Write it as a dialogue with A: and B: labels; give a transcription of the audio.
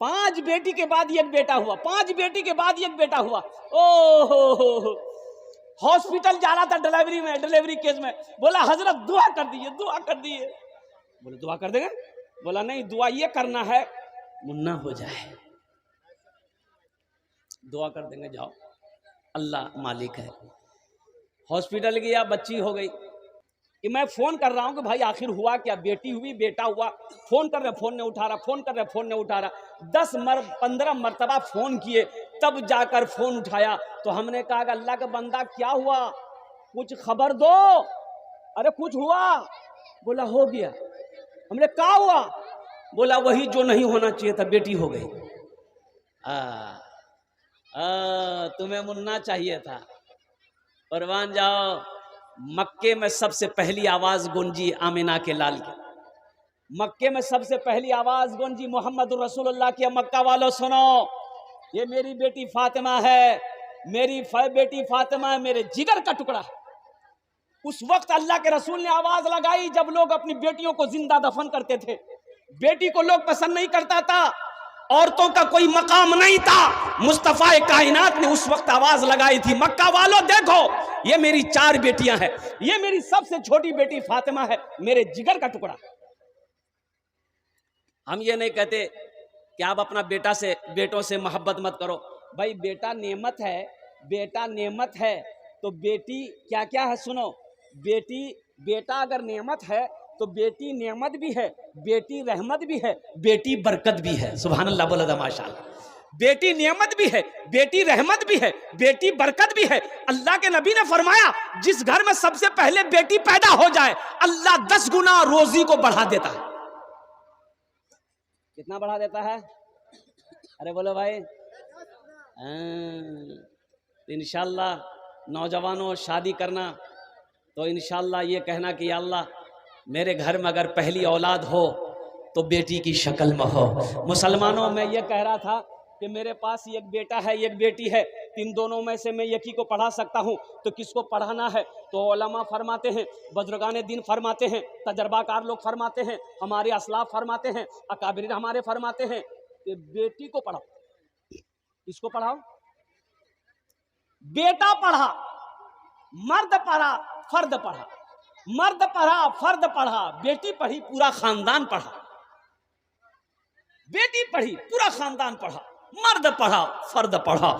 A: 5 बेटी के बाद एक बेटा हुआ, 5 बेटी के बाद एक बेटा हुआ। ओहो, हॉस्पिटल जा रहा था डिलीवरी केस में, बोला हजरत दुआ कर दिए, दुआ कर दिए। बोले दुआ कर देंगे? बोला नहीं, दुआ ये करना है मुन्ना हो जाए, दुआ कर देंगे, जाओ, अल्लाह मालिक है। हॉस्पिटल गया, बच्ची हो गई कि मैं फोन कर रहा हूं कि भाई आखिर हुआ क्या, बेटी हुई बेटा हुआ, फोन कर रहे, फोन नहीं उठा रहा, फोन कर रहे, फोन नहीं उठा रहा। 15 मरतबा फोन किए तब जाकर फोन उठाया। तो हमने कहा कि अल्लाह का बंदा क्या हुआ, कुछ खबर दो, अरे कुछ हुआ? बोला हो गया। हमने कहा हुआ? बोला वही जो नहीं होना चाहिए था, बेटी हो गई। तुम्हें मुन्ना चाहिए था। परवान जाओ, मक्के में सबसे पहली आवाज गूंजी आमिना के लाल की, मक्के में सबसे पहली आवाज गूंजी मोहम्मद रसूलुल्लाह की। मक्का वालों सुनो, ये मेरी बेटी फातिमा है, मेरी बेटी फातिमा है, मेरे जिगर का टुकड़ा है। उस वक्त अल्लाह के रसूल ने आवाज लगाई जब लोग अपनी बेटियों को जिंदा दफन करते थे। बेटी को लोग पसंद नहीं करता था, औरतों का कोई मकाम नहीं था। मुस्तफा कायनात ने उस वक्त आवाज लगाई थी, मक्का वालों देखो, ये मेरी 4 बेटियां हैं, ये मेरी सबसे छोटी बेटी फातिमा है, मेरे जिगर का टुकड़ा। हम ये नहीं कहते कि आप अपना बेटों से मोहब्बत मत करो। भाई बेटा नेमत है, बेटा नेमत है, तो बेटी क्या क्या है सुनो। बेटा अगर नेमत है तो बेटी नेमत भी है, बेटी रहमत भी है, बेटी बरकत भी है। सुभान अल्लाह, बोला था माशाअल्लाह। बेटी नेमत भी है, बेटी रहमत भी है, बेटी बरकत भी है। अल्लाह के नबी ने फरमाया जिस घर में सबसे पहले बेटी पैदा हो जाए अल्लाह 10 गुना रोजी को बढ़ा देता है। कितना बढ़ा देता है? अरे बोलो भाई। इंशाअल्लाह नौजवानों शादी करना तो इंशाअल्लाह ये कहना कि या अल्लाह मेरे घर में अगर पहली औलाद हो तो बेटी की शक्ल में हो। मुसलमानों में ये कह रहा था कि मेरे पास एक बेटा है एक बेटी है, इन दोनों में से मैं एक ही को पढ़ा सकता हूँ, तो किसको पढ़ाना है? तो उलमा फरमाते हैं, बुजुर्गान दीन फरमाते हैं, तजर्बाकार लोग फरमाते हैं, हमारे असलाफ फरमाते हैं, अकाबिर हमारे फरमाते हैं कि बेटी को पढ़ाओ। किसको पढ़ाओ? बेटा पढ़ा, मर्द पढ़ा, फर्द पढ़ा, मर्द पढ़ा, फर्द पढ़ा, बेटी पढ़ी, पूरा खानदान पढ़ा। बेटी पढ़ी, पूरा खानदान पढ़ा, मर्द पढ़ा, फर्द पढ़ा।